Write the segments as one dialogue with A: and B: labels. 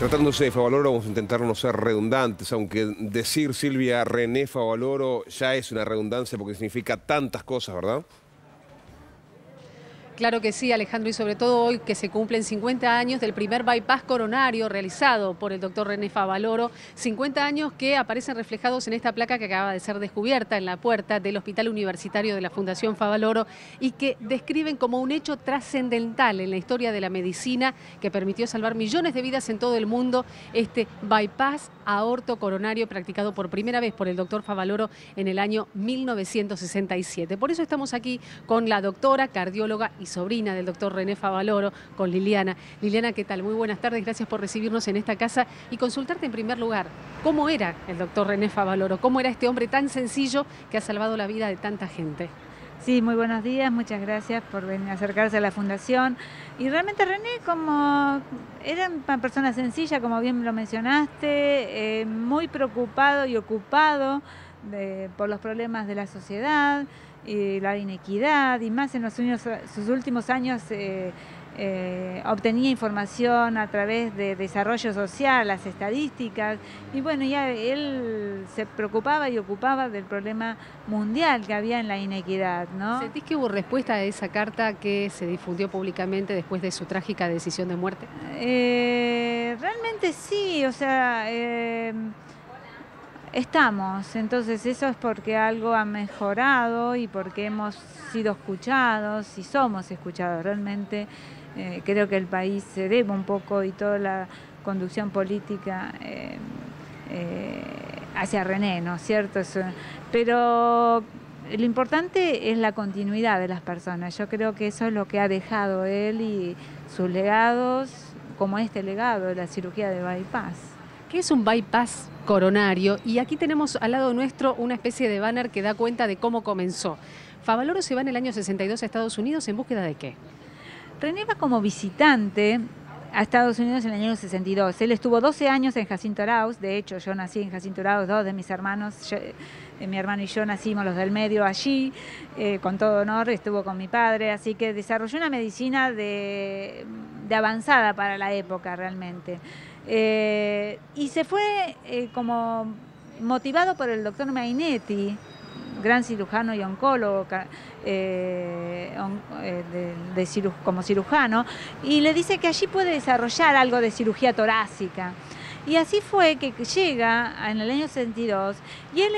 A: Tratándose de Favaloro, vamos a intentar no ser redundantes, aunque decir Silvia René Favaloro ya es una redundancia porque significa tantas cosas, ¿verdad?
B: Claro que sí, Alejandro, y sobre todo hoy que se cumplen 50 años del primer bypass coronario realizado por el doctor René Favaloro, 50 años que aparecen reflejados en esta placa que acaba de ser descubierta en la puerta del Hospital Universitario de la Fundación Favaloro y que describen como un hecho trascendental en la historia de la medicina que permitió salvar millones de vidas en todo el mundo, este bypass aorto coronario practicado por primera vez por el doctor Favaloro en el año 1967. Por eso estamos aquí con la doctora, cardióloga y sobrina del doctor René Favaloro, con Liliana. Liliana, ¿qué tal? Muy buenas tardes, gracias por recibirnos en esta casa y consultarte en primer lugar, ¿cómo era el doctor René Favaloro? ¿Cómo era este hombre tan sencillo que ha salvado la vida de tanta gente?
C: Sí, muy buenos días, muchas gracias por venir a acercarse a la Fundación. Y realmente René como era una persona sencilla, como bien lo mencionaste, muy preocupado y ocupado por los problemas de la sociedad y la inequidad, y más en sus últimos años obtenía información a través de desarrollo social, las estadísticas, y bueno, ya él se preocupaba y ocupaba del problema mundial que había en la inequidad, ¿no?
B: ¿Sentís que hubo respuesta a esa carta que se difundió públicamente después de su trágica decisión de muerte?
C: Realmente sí, o sea, estamos, entonces eso es porque algo ha mejorado y porque hemos sido escuchados y somos escuchados. Realmente creo que el país se debe un poco y toda la conducción política hacia René, ¿no es cierto? Pero lo importante es la continuidad de las personas. Yo creo que eso es lo que ha dejado él y sus legados, como este legado de la cirugía de bypass.
B: ¿Qué es un bypass coronario? Y aquí tenemos al lado nuestro una especie de banner que da cuenta de cómo comenzó. Favaloro se va en el año 62 a Estados Unidos ¿en búsqueda de qué?
C: René va como visitante a Estados Unidos en el año 62. Él estuvo 12 años en Jacinto Arauz. De hecho, yo nací en Jacinto Arauz, dos de mis hermanos, mi hermano y yo nacimos los del medio allí, con todo honor, estuvo con mi padre, así que desarrolló una medicina de avanzada para la época realmente. Y se fue como motivado por el doctor Mainetti, gran cirujano y oncólogo, como cirujano, y le dice que allí puede desarrollar algo de cirugía torácica. Y así fue que llega en el año 62 y él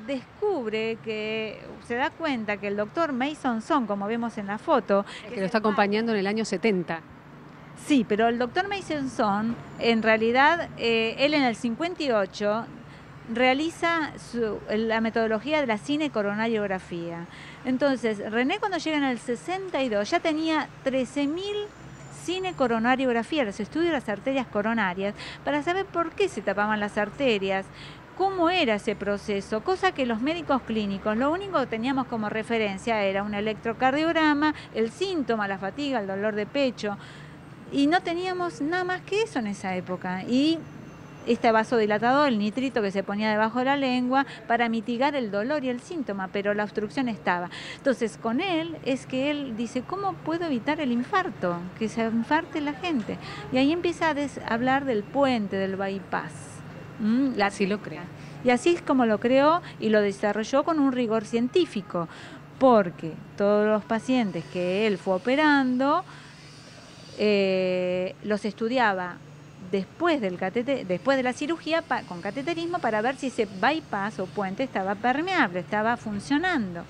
C: descubre que se da cuenta que el doctor Mason Son, como vemos en la foto,
B: que lo está acompañando en el año 70.
C: Sí, pero el doctor Mason Son, en realidad, él en el 58 realiza la metodología de la cinecoronariografía. Entonces, René cuando llega en el 62 ya tenía 13.000 cinecoronariografías, los estudios de las arterias coronarias, para saber por qué se tapaban las arterias, cómo era ese proceso, cosa que los médicos clínicos, lo único que teníamos como referencia era un electrocardiograma, el síntoma, la fatiga, el dolor de pecho, y no teníamos nada más que eso en esa época. Y este vasodilatador, el nitrito que se ponía debajo de la lengua para mitigar el dolor y el síntoma, pero la obstrucción estaba. Entonces, con él es que él dice, ¿cómo puedo evitar el infarto? Que se infarte la gente. Y ahí empieza a hablar del puente, del bypass.
B: Así lo crea.
C: Y así es como lo creó y lo desarrolló con un rigor científico, porque todos los pacientes que él fue operando los estudiaba después de la cirugía con cateterismo para ver si ese bypass o puente estaba permeable, estaba funcionando.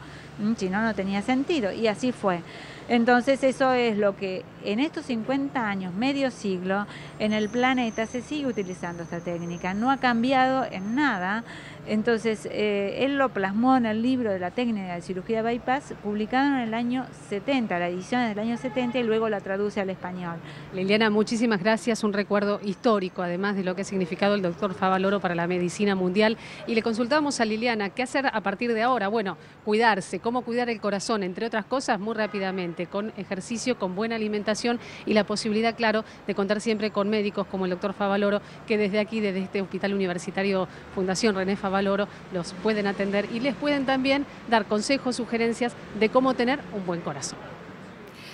C: Si no, no tenía sentido. Y así fue. Entonces eso es lo que en estos 50 años, medio siglo, en el planeta se sigue utilizando esta técnica. No ha cambiado en nada. Entonces él lo plasmó en el libro de la técnica de cirugía bypass, publicado en el año 70, la edición es del año 70 y luego la traduce al español.
B: Liliana, muchísimas gracias. Un recuerdo histórico, además de lo que ha significado el doctor Favaloro para la medicina mundial. Y le consultamos a Liliana, ¿qué hacer a partir de ahora? Bueno, cuidarse, cómo cuidar el corazón, entre otras cosas, muy rápidamente, con ejercicio, con buena alimentación y la posibilidad, claro, de contar siempre con médicos como el doctor Favaloro, que desde aquí, desde este Hospital Universitario Fundación René Favaloro, los pueden atender y les pueden también dar consejos, sugerencias de cómo tener un buen corazón.